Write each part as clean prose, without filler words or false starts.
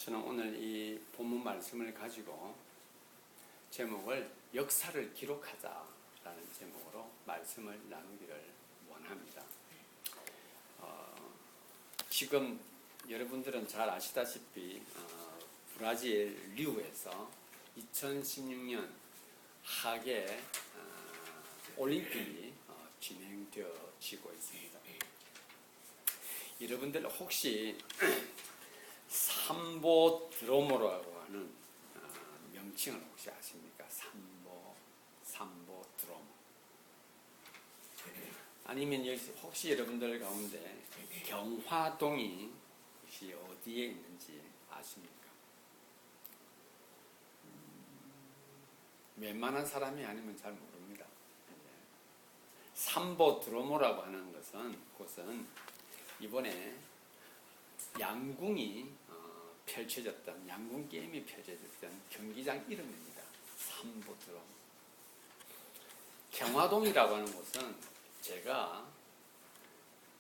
저는 오늘 이 본문 말씀을 가지고 제목을 역사를 기록하자라는 제목으로 말씀을 나누기를 원합니다. 지금 여러분들은 잘 아시다시피 브라질 리우에서 2016년 하계 올림픽이 진행되어지고 있습니다. 여러분들 혹시 삼보 드로머라고 하는 명칭을 혹시 아십니까? 삼보 드로머. 아니면 혹시 여러분들 가운데 경화동이 혹시 어디에 있는지 아십니까? 웬만한 사람이 아니면 잘 모릅니다. 삼보 드로머라고 하는 곳은 이번에 양궁이 펼쳐졌던, 양궁 게임이 펼쳐졌던 경기장 이름입니다. 삼보 드로머. 경화동이라고 하는 곳은 제가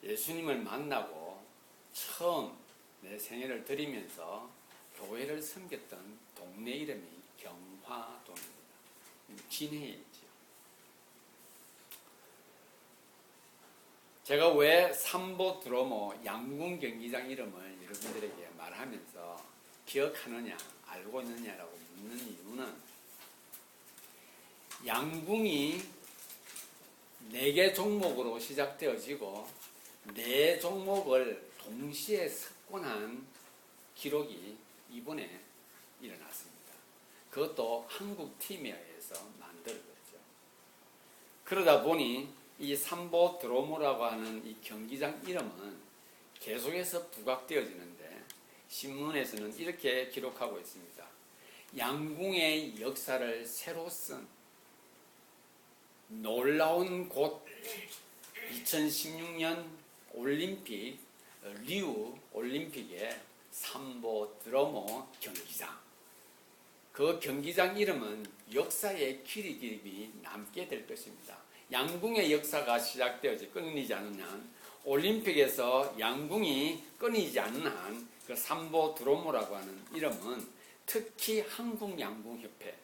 예수님을 만나고 처음 내 생애를 드리면서 교회를 섬겼던 동네 이름이 경화동입니다. 진해에 있죠. 제가 왜 삼보 드로머 양궁 경기장 이름을 여러분들에게 말하면서 기억하느냐, 알고 있느냐라고 묻는 이유는 양궁이 4개 종목으로 시작되어지고 4 종목을 동시에 석권한 기록이 이번에 일어났습니다. 그것도 한국 팀에 의해서 만들어졌죠. 그러다 보니 이 삼보 드로머라고 하는 이 경기장 이름은 계속해서 부각되어지는데 신문에서는 이렇게 기록하고 있습니다. 양궁의 역사를 새로 쓴 놀라운 곳 2016년 올림픽 리우 올림픽의 삼보 드로머 경기장. 그 경기장 이름은 역사의 길이 남게 될 것입니다. 양궁의 역사가 시작되어지 끊이지 않는 한, 올림픽에서 양궁이 끊이지 않는 한, 그 삼보 드로머라고 하는 이름은 특히 한국양궁협회,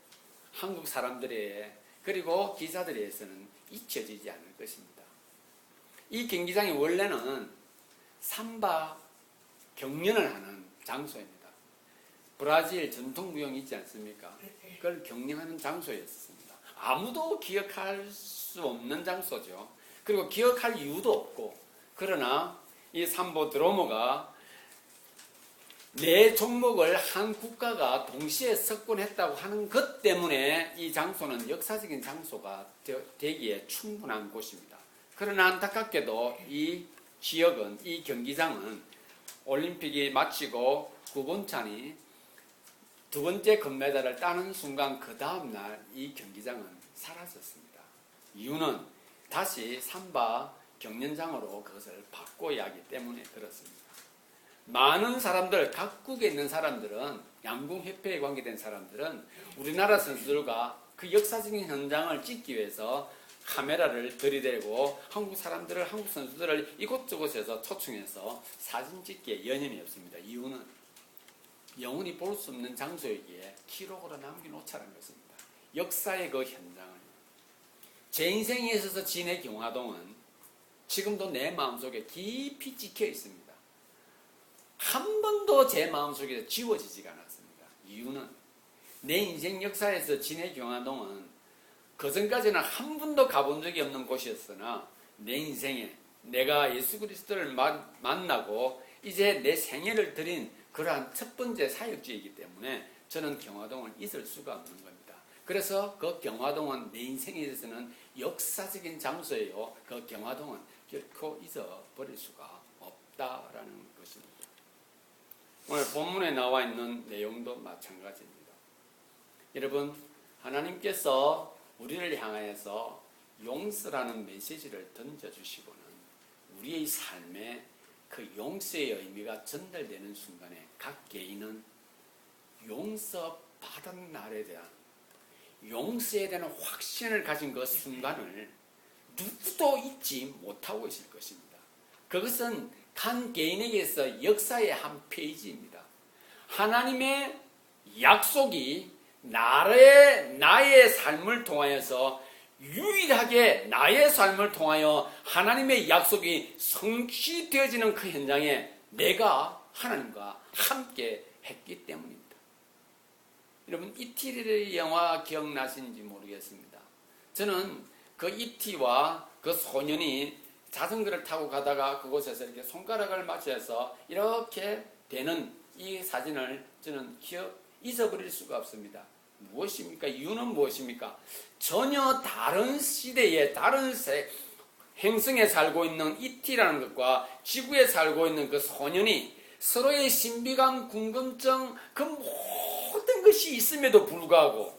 한국 사람들의 그리고 기자들에게서는 잊혀지지 않을 것입니다. 이 경기장이 원래는 삼바 경연을 하는 장소입니다. 브라질 전통무용이 있지 않습니까? 그걸 경연하는 장소였습니다. 아무도 기억할 수 없는 장소죠. 그리고 기억할 이유도 없고, 그러나 이 삼보 드로머가 4 종목을 한 국가가 동시에 석권했다고 하는 것 때문에 이 장소는 역사적인 장소가 되기에 충분한 곳입니다. 그러나 안타깝게도 이 지역은, 이 경기장은 올림픽이 마치고 구본찬이 2번째 금메달을 따는 순간 그 다음날 이 경기장은 사라졌습니다. 이유는 다시 삼바 경연장으로 그것을 바꿔야 하기 때문에 그렇습니다. 많은 사람들, 각국에 있는 사람들은, 양궁협회에 관계된 사람들은 우리나라 선수들과 그 역사적인 현장을 찍기 위해서 카메라를 들이대고 한국 선수들을 이곳저곳에서 초청해서 사진 찍기에 여념이 없습니다. 이유는 영원히 볼 수 없는 장소이기에 기록으로 남겨놓자는 것입니다. 역사의 그 현장을. 제 인생에 있어서 진해 경화동은 지금도 내 마음속에 깊이 찍혀 있습니다. 한 번도 제 마음속에서 지워지지가 않았습니다. 이유는 내 인생 역사에서 진해 경화동은 그전까지는 한 번도 가본 적이 없는 곳이었으나 내 인생에 내가 예수 그리스도를 만나고 이제 내 생애를 드린 그러한 첫 번째 사역지이기 때문에 저는 경화동을 잊을 수가 없는 겁니다. 그래서 그 경화동은 내 인생에 있어서는 역사적인 장소예요. 그 경화동은 결코 잊어버릴 수가 없다라는 것입니다. 오늘 본문에 나와 있는 내용도 마찬가지입니다. 여러분, 하나님께서 우리를 향하여서 용서라는 메시지를 던져주시고는 우리의 삶에 그 용서의 의미가 전달되는 순간에 각 개인은 용서받은 날에 대한 용서에 대한 확신을 가진 그 순간을 누구도 잊지 못하고 있을 것입니다. 그것은 한 개인에게서 역사의 한 페이지입니다. 하나님의 약속이 나의 삶을 통하여서 유일하게 나의 삶을 통하여 하나님의 약속이 성취되어지는 그 현장에 내가 하나님과 함께 했기 때문입니다. 여러분, 이티 영화 기억나시는지 모르겠습니다. 저는 그 이티와 그 소년이 자전거를 타고 가다가 그곳에서 이렇게 손가락을 맞춰서 이렇게 되는 이 사진을 저는 잊어버릴 수가 없습니다. 무엇입니까? 이유는 무엇입니까? 전혀 다른 시대에 다른 행성에 살고 있는 이티라는 것과 지구에 살고 있는 그 소년이 서로의 신비감, 궁금증, 그 모든 것이 있음에도 불구하고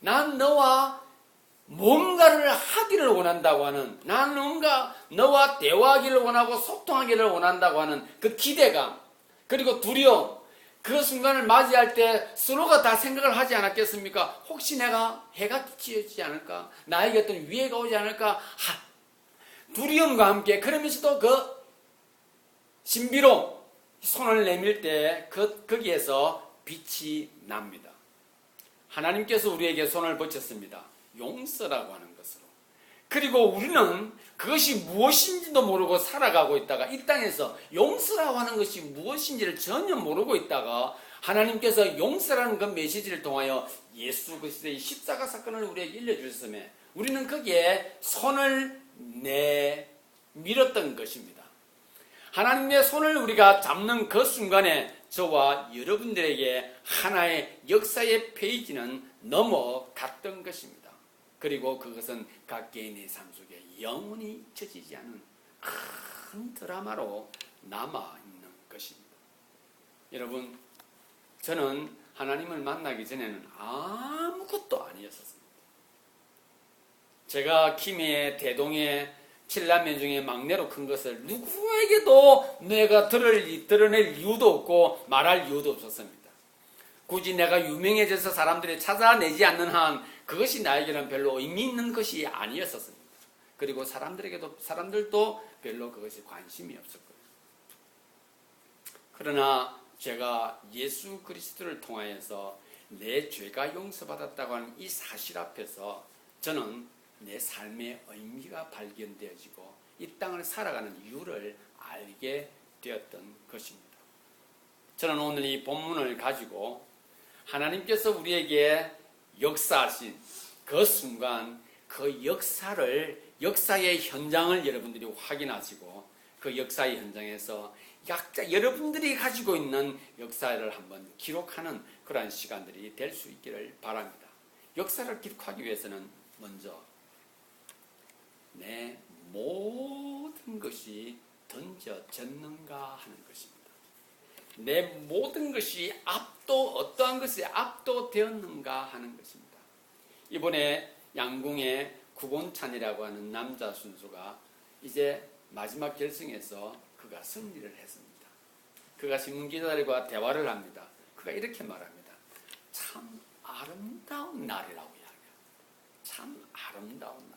난 너와 뭔가를 하기를 원한다고 하는, 난 뭔가 너와 대화하기를 원하고 소통하기를 원한다고 하는 그 기대감, 그리고 두려움, 그 순간을 맞이할 때 서로가 다 생각을 하지 않았겠습니까? 혹시 내가 해가 지어지지 않을까? 나에게 어떤 위해가 오지 않을까? 두려움과 함께 그러면서도 그 신비로 손을 내밀 때 거기에서 빛이 납니다. 하나님께서 우리에게 손을 붙였습니다. 용서라고 하는 것으로. 그리고 우리는 그것이 무엇인지도 모르고 살아가고 있다가 이 땅에서 용서라고 하는 것이 무엇인지를 전혀 모르고 있다가 하나님께서 용서라는 그 메시지를 통하여 예수 그리스도의 십자가 사건을 우리에게 일러주셨음에 우리는 거기에 손을 내밀었던 것입니다. 하나님의 손을 우리가 잡는 그 순간에 저와 여러분들에게 하나의 역사의 페이지는 넘어갔던 것입니다. 그리고 그것은 각 개인의 삶 속에 영원히 잊혀지지 않은 큰 드라마로 남아있는 것입니다. 여러분, 저는 하나님을 만나기 전에는 아무것도 아니었습니다. 제가 김해 대동의 7남매 중에 막내로 큰 것을 누구에게도 내가 드러낼 이유도 없고 말할 이유도 없었습니다. 굳이 내가 유명해져서 사람들이 찾아내지 않는 한 그것이 나에게는 별로 의미 있는 것이 아니었습니다. 그리고 사람들도 별로 그것이 관심이 없었고요. 그러나 제가 예수 그리스도를 통하여서 내 죄가 용서받았다고 하는 이 사실 앞에서 저는 내 삶의 의미가 발견되어지고 이 땅을 살아가는 이유를 알게 되었던 것입니다. 저는 오늘 이 본문을 가지고 하나님께서 우리에게 역사하신 그 순간 그 역사의 현장을 여러분들이 확인하시고 그 역사의 현장에서 여러분들이 가지고 있는 역사를 한번 기록하는 그러한 시간들이 될 수 있기를 바랍니다. 역사를 기록하기 위해서는 먼저 내 모든 것이 던져졌는가 하는 것입니다. 내 모든 것이 어떠한 것에 압도되었는가 하는 것입니다. 이번에 양궁의 구본찬이라고 하는 남자 선수가 이제 마지막 결승에서 그가 승리를 했습니다. 그가 신문기자들과 대화를 합니다. 그가 이렇게 말합니다. 참 아름다운 날이라고 이야기합니다. 참 아름다운 날.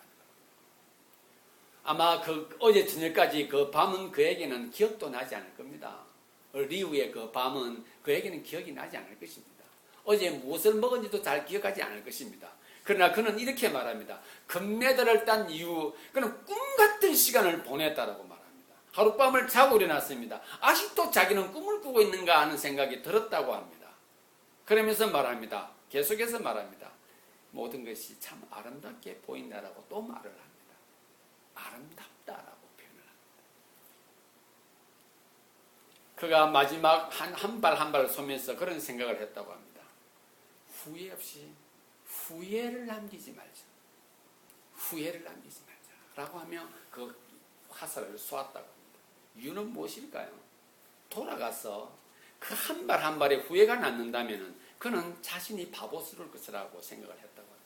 아마 어제 저녁까지 그 밤은 그에게는 기억도 나지 않을 겁니다. 리우의 그 밤은 그에게는 기억이 나지 않을 것입니다. 어제 무엇을 먹은지도 잘 기억하지 않을 것입니다. 그러나 그는 이렇게 말합니다. 금메달을 딴 이후 그는 꿈같은 시간을 보냈다라고 말합니다. 하룻밤을 자고 일어났습니다. 아직도 자기는 꿈을 꾸고 있는가 하는 생각이 들었다고 합니다. 그러면서 말합니다. 계속해서 말합니다. 모든 것이 참 아름답게 보인다라고 또 말을 합니다. 아름답다라고 표현을 합니다. 그가 마지막 한 발 한 발 쏘면서 그런 생각을 했다고 합니다. 후회 없이 후회를 남기지 말자. 후회를 남기지 말자. 라고 하며 그 화살을 쏘았다고 합니다. 이유는 무엇일까요? 돌아가서 그 한 발 한 발에 후회가 남는다면 그는 자신이 바보스러울 것이라고 생각을 했다고 합니다.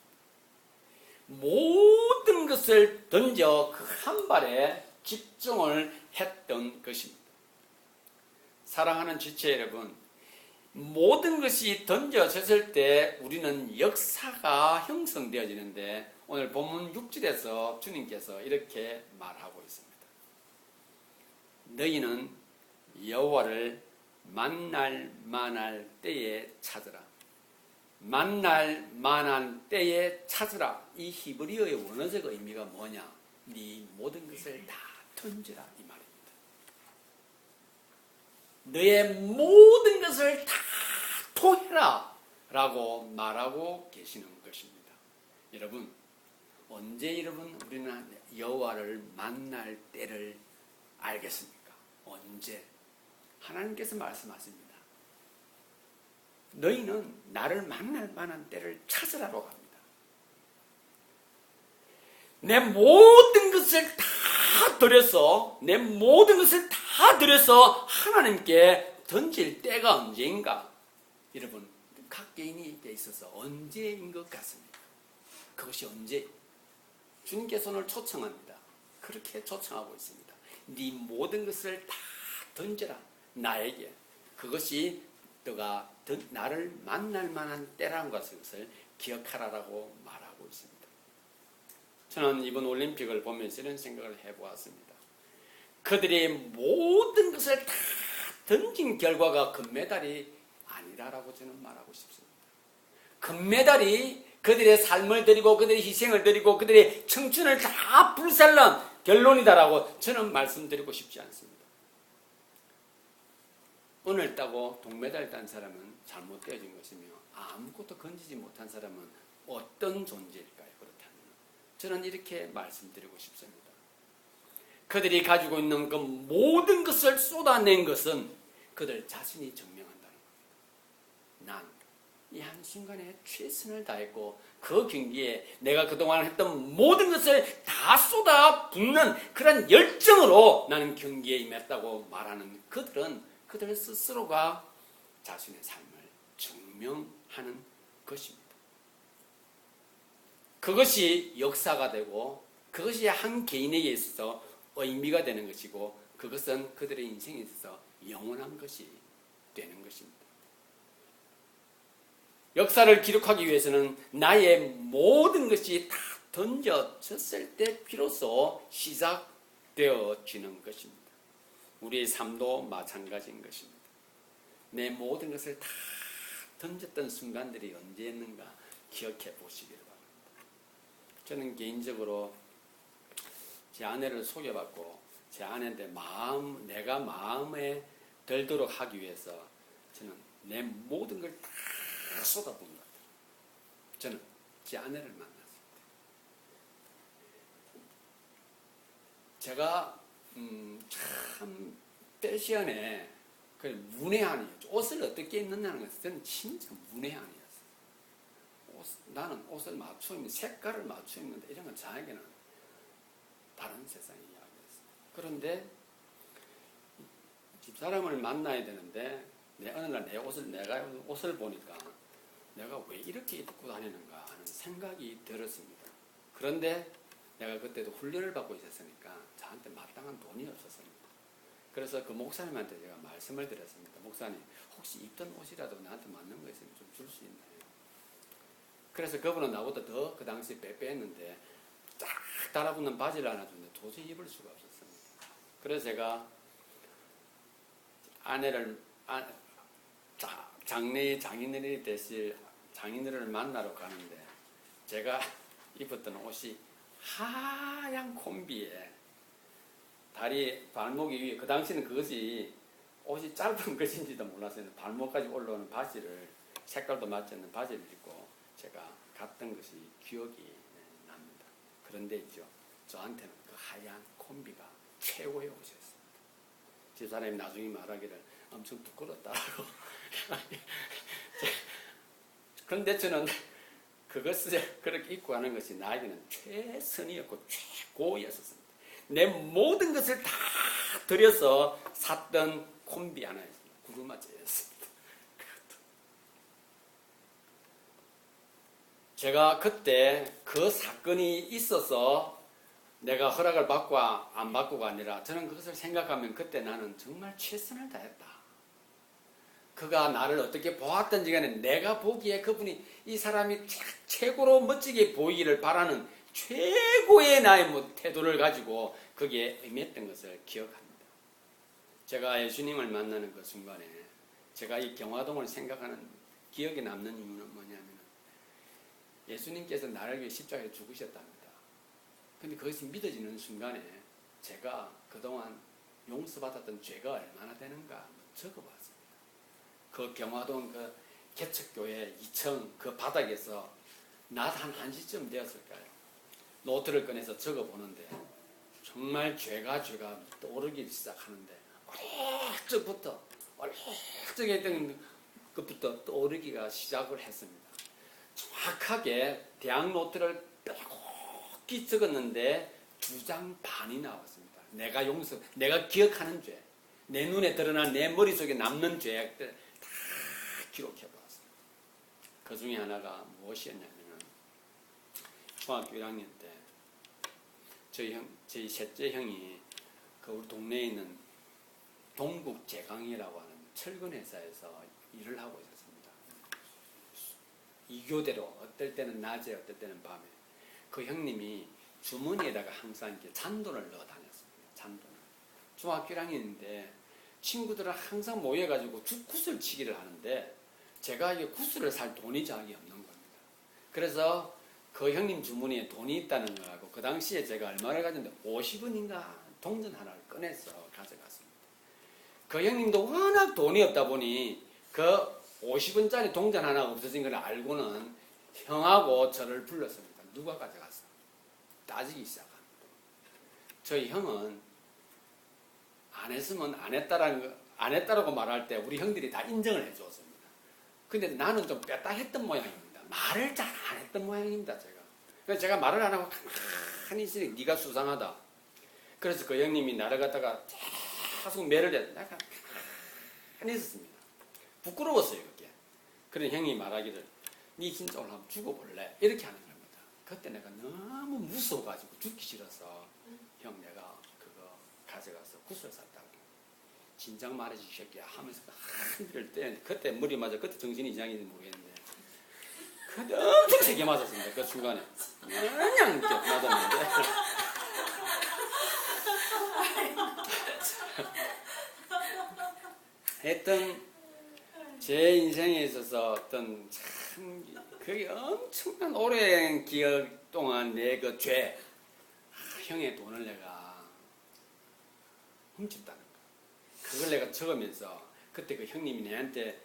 모든 것을 던져 그 한 발에 집중을 했던 것입니다. 사랑하는 지체 여러분, 모든 것이 던져졌을 때 우리는 역사가 형성되어지는데 오늘 본문 6절에서 주님께서 이렇게 말하고 있습니다. 너희는 여호와를 만날 만할 때에 찾으라. 만날 만한 때에 찾으라. 이 히브리어의 원어적 의미가 뭐냐? 네 모든 것을 다 던지라 이 말입니다. 너의 모든 것을 다 토해라 라고 말하고 계시는 것입니다. 여러분, 언제 여러분 우리는 여호와를 만날 때를 알겠습니까? 언제? 하나님께서 말씀하십니다. 너희는 나를 만날 만한 때를 찾으라고 합니다. 내 모든 것을 다 들여서 내 모든 것을 다 들여서 하나님께 던질 때가 언제인가? 여러분, 각 개인에게 있어서 언제인 것 같습니까? 그것이 언제? 주님께서 오늘 초청합니다. 그렇게 초청하고 있습니다. 네 모든 것을 다 던져라 나에게. 그것이 너가 나를 만날 만한 때라는 것을 기억하라라고 말하고 있습니다. 저는 이번 올림픽을 보면서 이런 생각을 해보았습니다. 그들이 모든 것을 다 던진 결과가 금메달이 아니라라고 저는 말하고 싶습니다. 금메달이 그들의 삶을 드리고 그들의 희생을 드리고 그들의 청춘을 다 불살른 결론이다라고 저는 말씀드리고 싶지 않습니다. 오늘 따고 동메달 딴 사람은 잘못되어진 것이며 아무것도 건지지 못한 사람은 어떤 존재일까요? 그렇다면 저는 이렇게 말씀드리고 싶습니다. 그들이 가지고 있는 그 모든 것을 쏟아낸 것은 그들 자신이 증명한다는 겁니다. 난 이 한순간에 최선을 다했고 그 경기에 내가 그동안 했던 모든 것을 다 쏟아붓는 그런 열정으로 나는 경기에 임했다고 말하는 그들은 그들 스스로가 자신의 삶을 증명하는 것입니다. 그것이 역사가 되고 그것이 한 개인에게 있어서 의미가 되는 것이고 그것은 그들의 인생에 있어서 영원한 것이 되는 것입니다. 역사를 기록하기 위해서는 나의 모든 것이 다 던져졌을 때 비로소 시작되어지는 것입니다. 우리의 삶도 마찬가지인 것입니다. 내 모든 것을 다 던졌던 순간들이 언제였는가 기억해 보시기를 바랍니다. 저는 개인적으로 제 아내를 소개받고 제 아내한테 내가 마음에 들도록 하기 위해서 저는 내 모든 걸 다 쏟아부은 것 같아요. 저는 제 아내를 만났을 때 제가 참 패션에 문외한이에요. 옷을 어떻게 입는다는 것은 저는 진짜 문외한이었어요. 나는 옷을 맞춰 입는 색깔을 맞춰 입는데 이런 건 저에게는 다른 세상의 이야기였어요. 그런데 집사람을 만나야 되는데 어느 날 내가 옷을 보니까 내가 왜 이렇게 입고 다니는가 하는 생각이 들었습니다. 그런데 내가 그때도 훈련을 받고 있었으니까 저한테 마땅한 돈이 없었습니다. 그래서 그 목사님한테 제가 말씀을 드렸습니다. 목사님, 혹시 입던 옷이라도 나한테 맞는 거 있으면 좀 줄 수 있나요? 그래서 그분은 나보다 더 그 당시에 빼빼했는데 쫙 달아붙는 바지를 하나 줬는데 도저히 입을 수가 없었습니다. 그래서 제가 아내를 장인어른이 되실 장인어른을 만나러 가는데 제가 입었던 옷이 하얀 콤비에 다리 발목이 위에 그 당시는 그것이 옷이 짧은 것인지도 몰랐어요. 발목까지 올라오는 바지를 색깔도 맞지 않는 바지를 입고 제가 갔던 것이 기억이 납니다. 그런데 있죠. 저한테는 그 하얀 콤비가 최고의 옷이었습니다. 집사람이 나중에 말하기를 엄청 부끄럽다고. 그런데 저는 그것을 그렇게 입고 하는 것이 나에게는 최선이었고 최고였습니다. 내 모든 것을 다 들여서 샀던 콤비 하나였습니다. 구루마차였습니다. 제가 그때 그 사건이 있어서 내가 허락을 받고 안 받고가 아니라 저는 그것을 생각하면 그때 나는 정말 최선을 다했다. 그가 나를 어떻게 보았던지 간에 내가 보기에 그분이 이 사람이 최고로 멋지게 보이기를 바라는 최고의 나의 태도를 가지고 거기에 임했던 것을 기억합니다. 제가 예수님을 만나는 그 순간에 제가 이 경화동을 생각하는 기억에 남는 이유는 뭐냐면 예수님께서 나를 위해 십자가에 죽으셨답니다. 근데 그것이 믿어지는 순간에 제가 그동안 용서받았던 죄가 얼마나 되는가 한번 적어봤습니다. 그 경화동 그 개척교회 2층 그 바닥에서 낮 한 1시쯤 되었을까요? 노트를 꺼내서 적어보는데 정말 죄가 떠오르기 시작하는데 어릴 했던 것부터 떠오르기가 시작을 했습니다. 정확하게 대학 노트를 빼곡히 적었는데 2장 반이 나왔습니다. 내가 기억하는 죄, 내 눈에 드러난 내 머릿속에 남는 죄악들 다 기록해보았습니다. 그 중에 하나가 무엇이었냐면 중학교 1학년 때 저희 셋째 형이 그 우리 동네에 있는 동국제강이라고 하는 철근 회사에서 일을 하고 있었습니다. 2교대로 어떨 때는 낮에 어떨 때는 밤에 그 형님이 주머니에다가 항상 이렇게 잔돈을 넣어 다녔습니다. 잔돈을. 중학교 1학년인데 친구들은 항상 모여가지고 구슬 치기를 하는데 제가 이게 구슬을 살 돈이 자기 없는 겁니다. 그래서 그 형님 주머니에 돈이 있다는 거하고 그 당시에 제가 얼마를 가졌는데 50원인가 동전 하나를 꺼내서 가져갔습니다. 그 형님도 워낙 돈이 없다 보니 그 50원짜리 동전 하나 없어진 걸 알고는 형하고 저를 불렀습니다. 누가 가져갔어? 따지기 시작합니다. 저희 형은 안 했으면 안 했다라고 말할 때 우리 형들이 다 인정을 해주었습니다. 근데 나는 좀 뺐다 했던 모양입니다. 말을 잘 안 했던 모양입니다. 그래서 제가 말을 안 하고 가만히 있으니 네가 수상하다. 그래서 그 형님이 나를 갖다가 계속 매를 해서 내가 가만히 있었습니다. 부끄러웠어요. 그게. 그런 형이 말하기를 네 진짜 오늘 한번 죽어볼래? 이렇게 하는 겁니다. 그때 내가 너무 무서워가지고 죽기 싫어서 형 내가 그거 가져가서 구슬 샀다고. 진작 말해주기 새끼야 하면서 한들 때 그때 머리 맞아 그때 정신이 이상인지 모르겠는데 그때 엄청 세게 맞았습니다. 그 순간에 그냥 이렇게 맞았는데 했던 제 인생에 있어서 어떤 참 그게 엄청난 오랜 기억 동안 내 그 죄 형의 돈을 내가 훔쳤다는 거 그걸 내가 적으면서 그때 그 형님이 내한테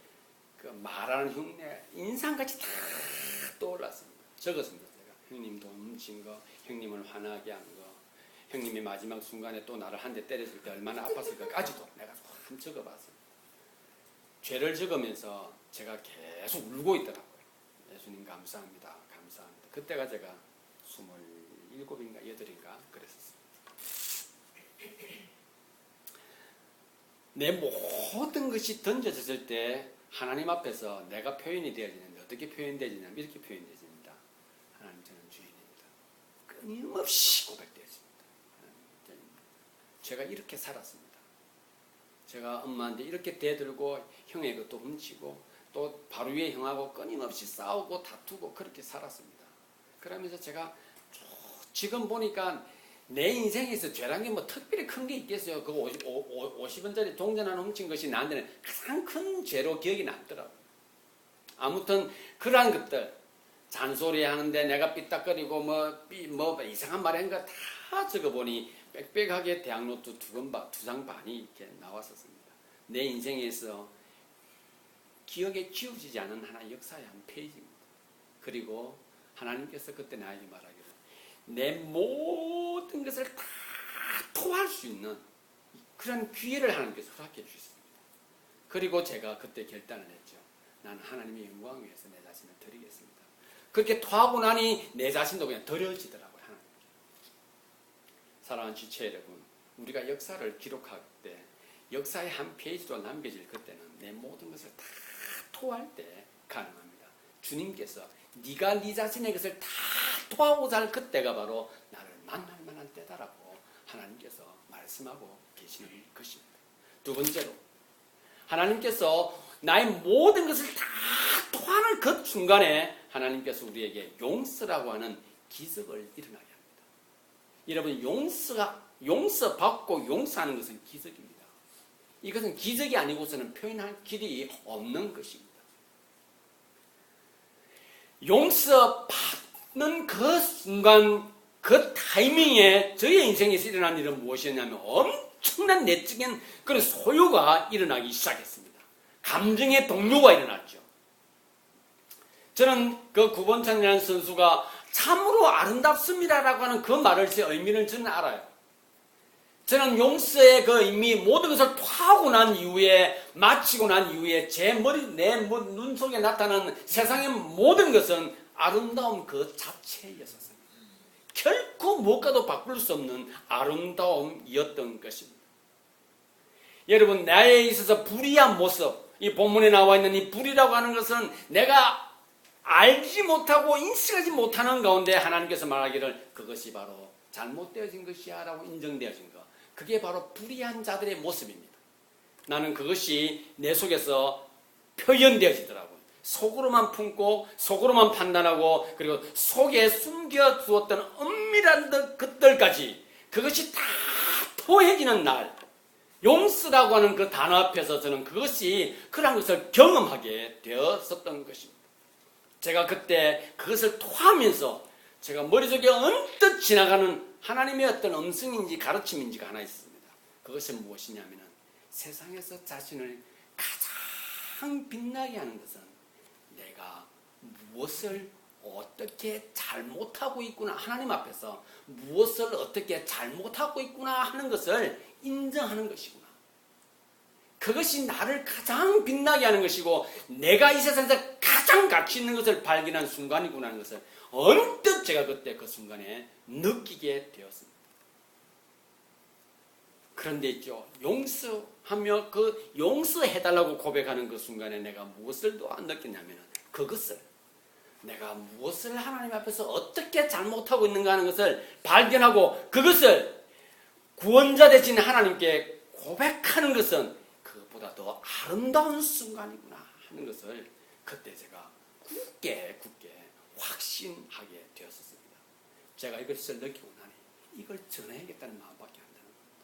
그 말하는 흉내 인상같이 다 떠올랐습니다. 적었습니다. 제가 형님 돈 훔친 거, 형님을 화나게 한 거, 형님이 마지막 순간에 또 나를 한 대 때렸을 때 얼마나 아팠을까까지도 내가 참 적어봤습니다. 죄를 적으면서 제가 계속 울고 있더라고요. 예수님 감사합니다. 감사합니다. 그때가 제가 27인가 8인가 그랬었습니다. 내 모든 것이 던져졌을 때 하나님 앞에서 내가 표현이 되어지는데 어떻게 표현되지냐면 이렇게 표현되집니다. 하나님 저는 주인입니다. 끊임없이 고백되어집니다. 제가 이렇게 살았습니다. 제가 엄마한테 이렇게 대들고 형의 것도 훔치고 또 바로 위에 형하고 끊임없이 싸우고 다투고 그렇게 살았습니다. 그러면서 제가 지금 보니까 내 인생에서 죄란 게 뭐 특별히 큰 게 있겠어요. 그 50원짜리 동전 하나 훔친 것이 나한테는 가장 큰 죄로 기억이 남더라고요. 아무튼 그러한 것들 잔소리 하는데 내가 삐딱거리고 뭐 이상한 말 한 거 다 적어보니 빽빽하게 대학노트 2장 반이 이렇게 나왔었습니다. 내 인생에서 기억에 지워지지 않은 하나의 역사의 한 페이지입니다. 그리고 하나님께서 그때 나에게 말하기를 내 모든 것을 다 토할 수 있는 그런 기회를 하나님께서 허락해 주셨습니다. 그리고 제가 그때 결단을 했죠. 나는 하나님의 영광을 위해서 내 자신을 드리겠습니다. 그렇게 토하고 나니 내 자신도 그냥 드려지더라고요. 하나님께. 사랑하는 지체 여러분, 우리가 역사를 기록할 때 역사의 한 페이지로 남겨질 그때는 내 모든 것을 다 토할 때 가능합니다. 주님께서 네가 네 자신의 것을 다 토하고 살 그때가 바로 나를 만날 만한 때다라고 하나님께서 말씀하고 계시는 것입니다. 두 번째로 하나님께서 나의 모든 것을 다 토하는 그 순간에 하나님께서 우리에게 용서라고 하는 기적을 일어나게 합니다. 여러분 용서받고 용서하는 것은 기적입니다. 이것은 기적이 아니고서는 표현할 길이 없는 것입니다. 용서받는 그 순간, 그 타이밍에 저의 인생에서 일어난 일은 무엇이었냐면 엄청난 내적인 그런 소요가 일어나기 시작했습니다. 감정의 동요가 일어났죠. 저는 그 구본찬이라는 선수가 참으로 아름답습니다라고 하는 그 말을 제 의미를 저는 알아요. 저는 용서의 그 의미, 모든 것을 토하고 난 이후에, 마치고 난 이후에 제 머리, 내 눈 속에 나타나는 세상의 모든 것은 아름다움 그 자체였었습니다. 결코 무엇과도 바꿀 수 없는 아름다움이었던 것입니다. 여러분, 나에 있어서 불의한 모습, 이 본문에 나와 있는 이 불의라고 하는 것은 내가 알지 못하고 인식하지 못하는 가운데 하나님께서 말하기를 그것이 바로 잘못되어진 것이야 라고 인정되어진 것. 그게 바로 불의한 자들의 모습입니다. 나는 그것이 내 속에서 표현되어지더라고요. 속으로만 품고 속으로만 판단하고 그리고 속에 숨겨두었던 은밀한 것들까지 그것이 다 토해지는 날, 용서라고 하는 그 단어 앞에서 저는 그것이 그런 것을 경험하게 되었었던 것입니다. 제가 그때 그것을 토하면서 제가 머릿속에 언뜻 지나가는 하나님의 어떤 음성인지 가르침인지가 하나 있습니다. 그것은 무엇이냐면 세상에서 자신을 가장 빛나게 하는 것은 내가 무엇을 어떻게 잘못하고 있구나, 하나님 앞에서 무엇을 어떻게 잘못하고 있구나 하는 것을 인정하는 것이구나. 그것이 나를 가장 빛나게 하는 것이고 내가 이 세상에서 가장 가치 있는 것을 발견한 순간이구나 하는 것을 언뜻 제가 그때 그 순간에 느끼게 되었습니다. 그런데 있죠, 용서하며 그 용서해달라고 고백하는 그 순간에 내가 무엇을 또 안 느꼈냐면 그것을 내가 무엇을 하나님 앞에서 어떻게 잘못하고 있는가 하는 것을 발견하고 그것을 구원자 되신 하나님께 고백하는 것은 그것보다 더 아름다운 순간이구나 하는 것을 그때 제가 굳게 확신하게 되었습니다. 제가 이것을 느끼고 나니 이걸 전해야겠다는 마음밖에 안 드는 겁니다.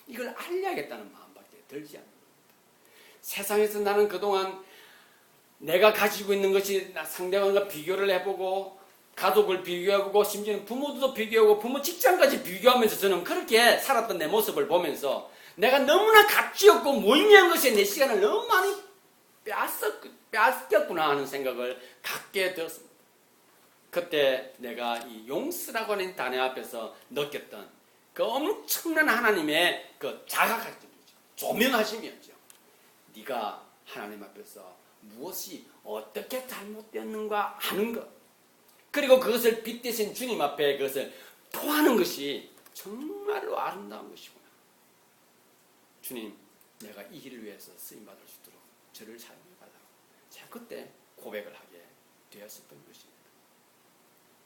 이걸 알려야겠다는 마음밖에 들지 않는 겁니다. 세상에서 나는 그동안 내가 가지고 있는 것이 상대방과 비교를 해보고 가족을 비교해보고 심지어는 부모도 비교하고 부모 직장까지 비교하면서 저는 그렇게 살았던 내 모습을 보면서 내가 너무나 가치 없고 무의미한 것에 내 시간을 너무 많이 빼앗겼구나 하는 생각을 갖게 되었습니다. 그때 내가 이 용서라고 하는 단어 앞에서 느꼈던 그 엄청난 하나님의 그 자각하심이죠. 조명하심이었죠. 네가 하나님 앞에서 무엇이 어떻게 잘못되었는가 하는 것, 그리고 그것을 빗대신 주님 앞에 그것을 토하는 것이 정말로 아름다운 것이구나. 주님, 내가 이 일을 위해서 쓰임받을 수 있도록 저를 사용해달라고 제가 그때 고백을 하게 되었었던 것입니다.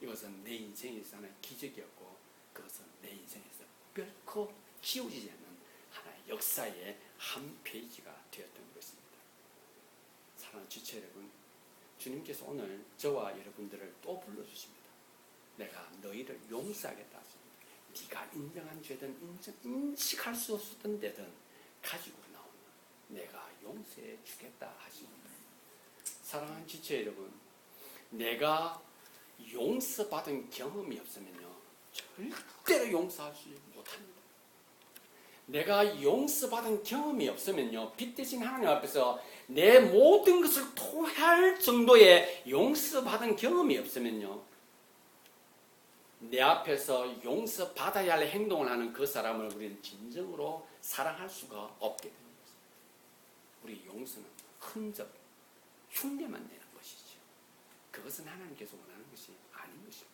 이것은 내 인생에서 하나의 기적이었고 그것은 내 인생에서 결코 지워지지 않는 하나의 역사의 한 페이지가 되었던 것입니다. 사랑하는 지체 여러분, 주님께서 오늘 저와 여러분들을 또 불러주십니다. 내가 너희를 용서하겠다 하십니다. 네가 인정한 죄든 인식할 수 없었던 데든 가지고 나오면 내가 용서해 주겠다 하십니다. 사랑하는 지체 여러분, 내가 용서받은 경험이 없으면요 절대로 용서할 수 못합니다. 내가 용서받은 경험이 없으면요 빛대신 하나님 앞에서 내 모든 것을 토할 정도의 용서받은 경험이 없으면요 내 앞에서 용서받아야 할 행동을 하는 그 사람을 우리는 진정으로 사랑할 수가 없게 됩니다. 우리 용서는 흔적, 흉내만 내는 것이죠. 그것은 하나님께서 원하는 것이 아닌 것입니다.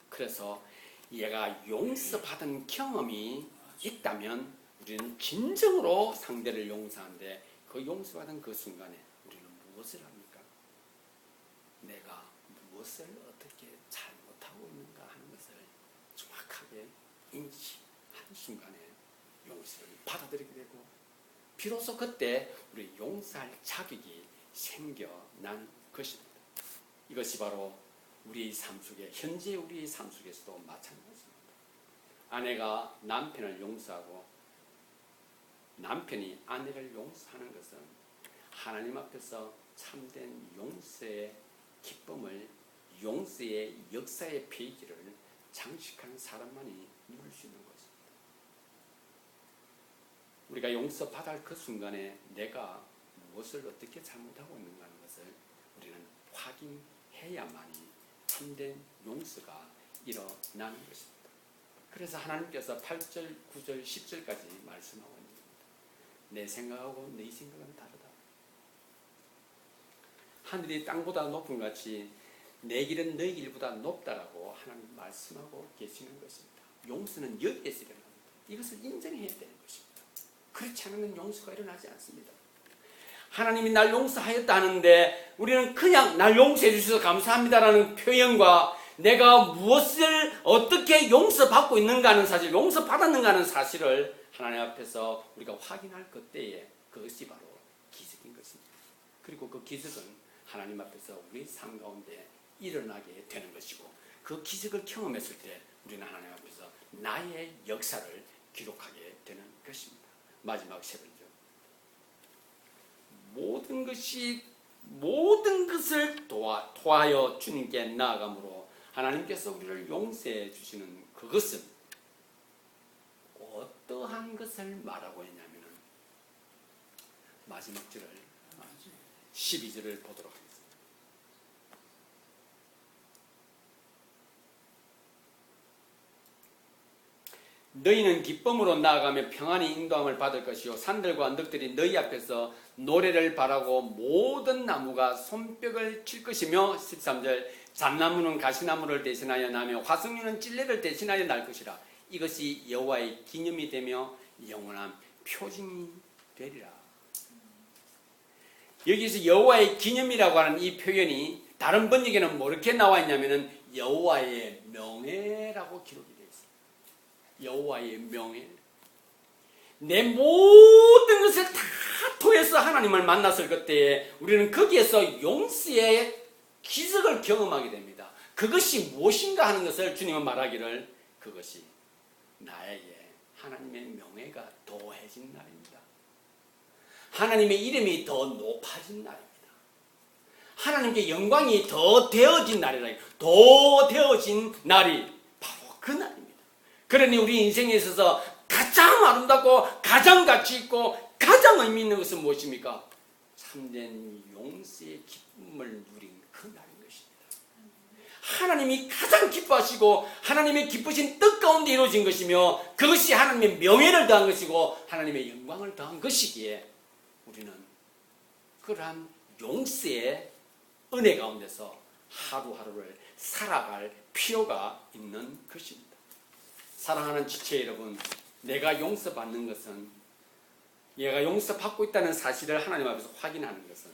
그래서 얘가 용서받은 경험이 있다면 우리는 진정으로 상대를 용서하는데 그 용서받은 그 순간에 우리는 무엇을 합니까? 내가 무엇을 어떻게 잘못하고 있는가 하는 것을 정확하게 인식한 순간에 용서를 받아들이게 되고 비로소 그때 우리 용서할 자격이 생겨난 것입니다. 이것이 바로 우리 삶 속에, 현재 우리 삶 속에서도 마찬가지입니다. 아내가 남편을 용서하고 남편이 아내를 용서하는 것은 하나님 앞에서 참된 용서의 기쁨을, 용서의 역사의 페이지를 장식하는 사람만이 누릴 수 있는 것입니다. 우리가 용서받을 그 순간에 내가 무엇을 어떻게 잘못하고 있는가 하는 것을 우리는 확인해야만이 참된 용서가 일어나는 것입니다. 그래서 하나님께서 8절, 9절, 10절까지 말씀하고 있습니다. 내 생각하고 네 생각은 다르다. 하늘이 땅보다 높은 같이 내 길은 너희 길보다 높다라고 하나님 말씀하고 계시는 것입니다. 용서는 여기에서 일어납니다. 이것을 인정해야 되는 것입니다. 그렇지 않으면 용서가 일어나지 않습니다. 하나님이 날 용서하였다 하는데 우리는 그냥 날 용서해 주셔서 감사합니다라는 표현과 내가 무엇을 어떻게 용서받고 있는가 하는 사실, 용서받았는가 하는 사실을 하나님 앞에서 우리가 확인할 그때에 그것이 바로 기적인 것입니다. 그리고 그 기적은 하나님 앞에서 우리 삶 가운데 일어나게 되는 것이고, 그 기적을 경험했을 때 우리는 하나님 앞에서 나의 역사를 기록하게 되는 것입니다. 마지막 세 번째, 모든 것을 토하여 주님께 나아감으로 하나님께서 우리를 용서해 주시는 그것은 어떠한 것을 말하고 있냐면 마지막 절을 12절을 보도록 하겠습니다. 너희는 기쁨으로 나아가며 평안히 인도함을 받을 것이요 산들과 언덕들이 너희 앞에서 노래를 바라고 모든 나무가 손뼉을 칠 것이며 13절 잣나무는 가시나무를 대신하여 나며 화석류는 찔레를 대신하여 날 것이라. 이것이 여호와의 기념이 되며 영원한 표징이 되리라. 여기서 여호와의 기념이라고 하는 이 표현이 다른 번역에는 뭐 이렇게 나와 있냐면은 여호와의 명예라고 기록이 되어 있습니다. 여호와의 명예. 내 모든 것을 다 토해서 하나님을 만났을 그때에 우리는 거기에서 용서의 기적을 경험하게 됩니다. 그것이 무엇인가 하는 것을 주님은 말하기를 그것이 나에게 하나님의 명예가 더해진 날입니다. 하나님의 이름이 더 높아진 날입니다. 하나님께 영광이 더 되어진 날이라. 더 되어진 날이 바로 그 날입니다. 그러니 우리 인생에 있어서 가장 아름답고 가장 가치 있고 가장 의미 있는 것은 무엇입니까? 참된 용서의 기쁨을 누린 그 날인 것입니다. 하나님이 가장 기뻐하시고 하나님의 기쁘신 뜻 가운데 이루어진 것이며 그것이 하나님의 명예를 더한 것이고 하나님의 영광을 더한 것이기에 우리는 그러한 용서의 은혜 가운데서 하루하루를 살아갈 필요가 있는 것입니다. 사랑하는 지체 여러분, 내가 용서받는 것은, 얘가 용서받고 있다는 사실을 하나님 앞에서 확인하는 것은,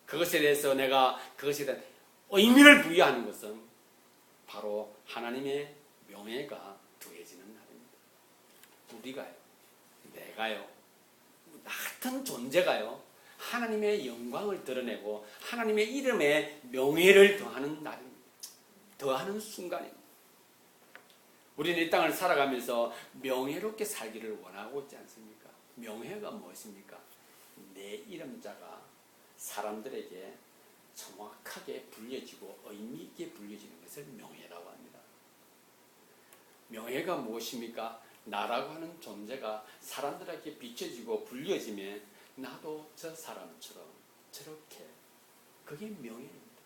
그것에 대해서 내가 그것에 대한 의미를 부여하는 것은 바로 하나님의 명예가 더해지는 날입니다. 우리가요, 내가요, 나 같은 존재가요, 하나님의 영광을 드러내고 하나님의 이름에 명예를 더하는 날입니다. 더하는 순간입니다. 우리는 이 땅을 살아가면서 명예롭게 살기를 원하고 있지 않습니까? 명예가 무엇입니까? 내 이름자가 사람들에게 정확하게 불려지고 의미 있게 불려지는 것을 명예라고 합니다. 명예가 무엇입니까? 나라고 하는 존재가 사람들에게 비춰지고 불려지면 나도 저 사람처럼 저렇게, 그게 명예입니다.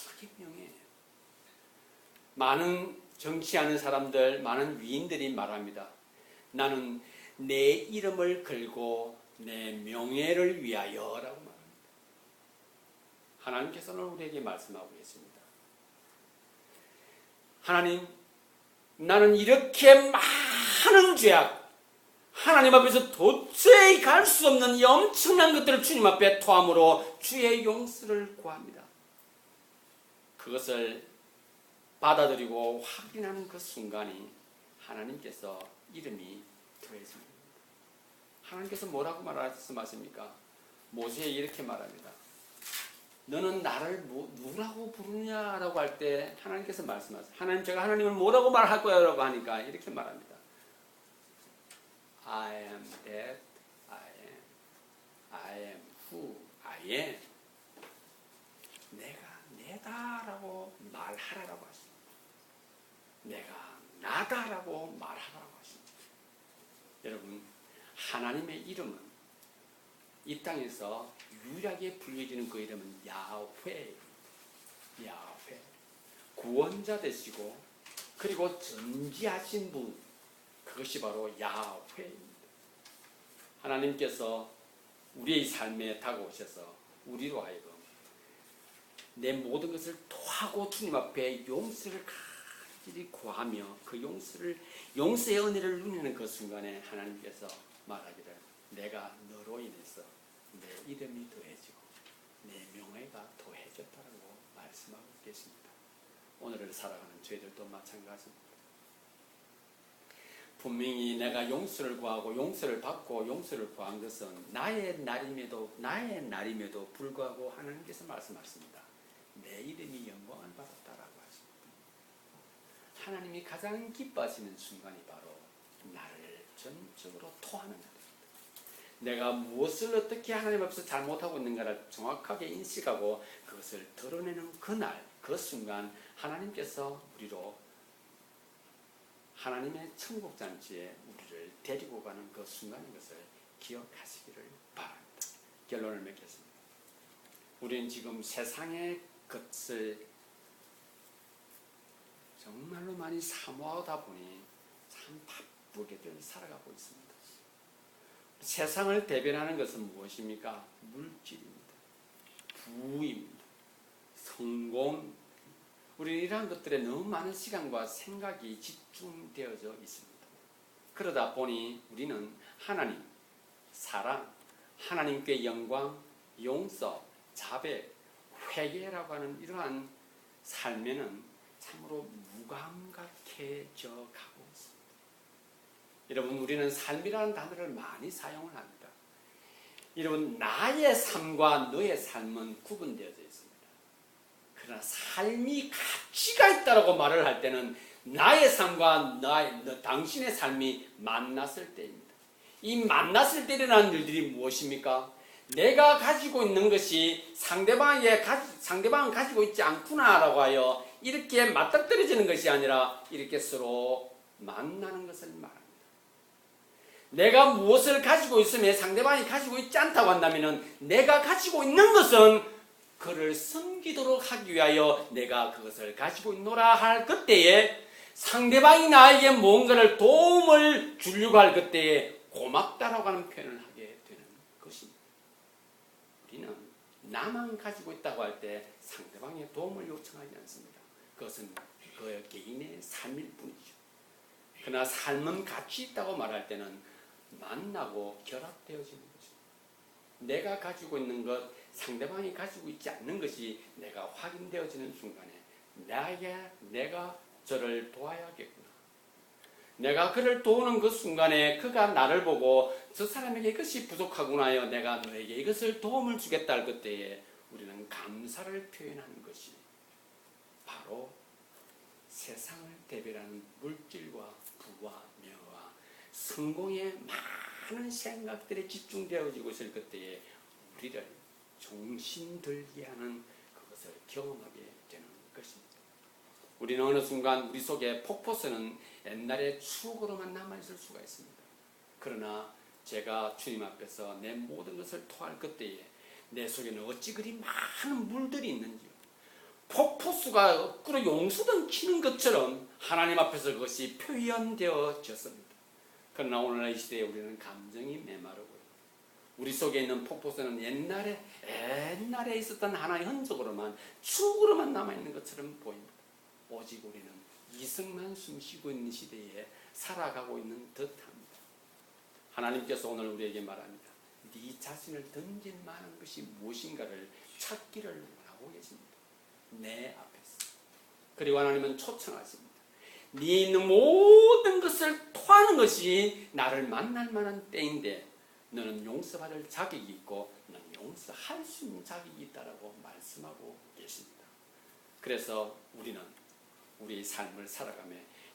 그게 명예예요. 많은 정치하는 사람들, 많은 위인들이 말합니다. 나는 내 이름을 걸고 내 명예를 위하여 라고 말합니다. 하나님께서는 우리에게 말씀하고 계십니다. 하나님, 나는 이렇게 많은 죄악, 하나님 앞에서 도저히 갈 수 없는 이 엄청난 것들을 주님 앞에 토함으로 주의 용서를 구합니다. 그것을 받아들이고 확인하는 그 순간이 하나님께서 이름이 더해집니다. 하나님께서 뭐라고 말씀하십니까? 모세에게 이렇게 말합니다. 너는 나를 누구라고 부르냐라고 할 때 하나님께서 말씀하세요. 하나님, 제가 하나님을 뭐라고 말할 거야 라고 하니까 이렇게 말합니다. I am that I am who I am. 내가 내다라고 말하라고 하십니다. 내가 나다라고 말하라고 하십니다. 여러분, 하나님의 이름은 이 땅에서 유일하게 불려지는 그 이름은 야훼. 야훼. 구원자 되시고 그리고 전지하신 분, 그것이 바로 야훼입니다. 하나님께서 우리의 삶에 다가오셔서 우리로 하여금 내 모든 것을 토하고 주님 앞에 용서를 간절히 구하며 그 용서의 은혜를 누리는 그 순간에 하나님께서 말하기를 내가 너로 인해서 내 이름이 더해지고 내 명예가 더해졌다라고 말씀하고 계십니다. 오늘을 살아가는 저희들도 마찬가지입니다. 분명히 내가 용서를 구하고 용서를 받고 용서를 구한 것은 나의 날임에도 불구하고 하나님께서 말씀하십니다. 내 이름이 영광을 받았다라고 하십니다. 하나님이 가장 기뻐하시는 순간이 바로 나를 전적으로 토하는 날입니다. 내가 무엇을 어떻게 하나님 앞에서 잘못하고 있는가를 정확하게 인식하고 그것을 드러내는 그날, 그 순간 하나님께서 우리로 하나님의 천국잔치에 우리를 데리고 가는 그 순간인 것을 기억하시기를 바랍니다. 결론을 맺겠습니다. 우리는 지금 세상의 것을 정말로 많이 사모하다 보니 참 바쁘게들 살아가고 있습니다. 세상을 대변하는 것은 무엇입니까? 물질입니다. 부입니다. 성공. 우리는 이러한 것들에 너무 많은 시간과 생각이 집중되어져 있습니다. 그러다 보니 우리는 하나님, 사랑, 하나님께 영광, 용서, 자백, 회개라고 하는 이러한 삶에는 참으로 무감각해져 가고 있습니다. 여러분, 우리는 삶이라는 단어를 많이 사용을 합니다. 여러분, 나의 삶과 너의 삶은 구분되어져 있습니다. 그러나 삶이 가치가 있다고 말을 할 때는 나의 삶과 당신의 삶이 만났을 때입니다. 이 만났을 때 일어나는 일들이 무엇입니까? 내가 가지고 있는 것이 상대방은 가지고 있지 않구나라고 하여 이렇게 맞닥뜨려지는 것이 아니라 이렇게 서로 만나는 것을 말합니다. 내가 무엇을 가지고 있으면 상대방이 가지고 있지 않다고 한다면 내가 가지고 있는 것은 그를 섬기도록 하기 위하여 내가 그것을 가지고 있노라 할 그때에 상대방이 나에게 뭔가를 도움을 주려고 할 그때에 고맙다라고 하는 표현을 하게 되는 것입니다. 우리는 나만 가지고 있다고 할 때 상대방의 도움을 요청하지 않습니다. 그것은 그 개인의 삶일 뿐이죠. 그러나 삶은 가치 있다고 말할 때는 만나고 결합되어지는 것입니다. 내가 가지고 있는 것, 상대방이 가지고 있지 않는 것이 내가 확인되어지는 순간에 내가 저를 도와야겠구나. 내가 그를 도우는 그 순간에 그가 나를 보고 저 사람에게 이것이 부족하구나 하여 내가 너에게 이것을 도움을 주겠다 할 그때에 우리는 감사를 표현하는 것이 바로 세상을 대변하는 물질과 부와 명예와 성공의 많은 생각들에 집중되어지고 있을 그때에 우리를 정신들게 하는 그것을 경험하게 되는 것입니다. 우리는 어느 순간 우리 속에 폭포수는 옛날의 추억으로만 남아있을 수가 있습니다. 그러나 제가 주님 앞에서 내 모든 것을 토할 그때에 내 속에는 어찌 그리 많은 물들이 있는지요. 폭포수가 거꾸로 용수등 치는 것처럼 하나님 앞에서 그것이 표현되어졌습니다. 그러나 오늘날 이 시대에 우리는 감정이 메마르고 우리 속에 있는 폭포수는 옛날에 있었던 하나의 흔적으로만 추억으로만 남아있는 것처럼 보입니다. 오직 우리는 이승만 숨쉬고 있는 시대에 살아가고 있는 듯합니다. 하나님께서 오늘 우리에게 말합니다. 네 자신을 던질 만한 것이 무엇인가를 찾기를 원하고 계십니다. 내 앞에서. 그리고 하나님은 초청하십니다. 네 있는 모든 것을 토하는 것이 나를 만날 만한 때인데 너는 용서받을 자격이 있고 너는 용서할 수 있는 자격이 있다라고 말씀하고 계십니다. 그래서 우리는 우리의 삶을 살아가며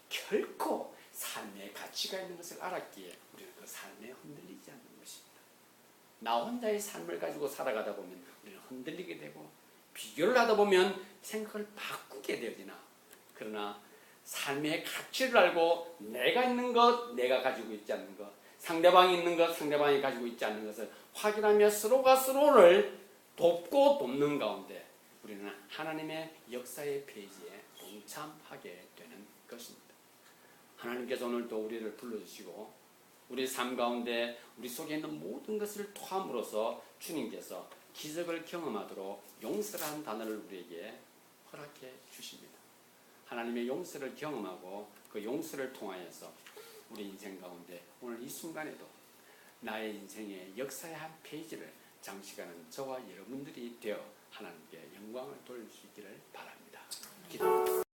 결코 삶의 가치가 있는 것을 알았기에 우리는 그 삶에 흔들리지 않는 것입니다. 나 혼자의 삶을 가지고 살아가다 보면 우리는 흔들리게 되고 비교를 하다 보면 생각을 바꾸게 되어지나, 그러나 삶의 가치를 알고 내가 있는 것, 내가 가지고 있지 않는 것, 상대방이 있는 것, 상대방이 가지고 있지 않는 것을 확인하며 서로가 서로를 돕고 돕는 가운데 우리는 하나님의 역사의 페이지에 동참하게 되는 것입니다. 하나님께서 오늘도 우리를 불러주시고 우리 삶 가운데 우리 속에 있는 모든 것을 토함으로써 주님께서 기적을 경험하도록 용서라는 단어를 우리에게 허락해 주십니다. 하나님의 용서를 경험하고 그 용서를 통하여서 우리 인생 가운데 오늘 이 순간에도 나의 인생의 역사의 한 페이지를 장식하는 저와 여러분들이 되어 하나님께 영광을 돌릴 수 있기를 바랍니다. 기도합니다.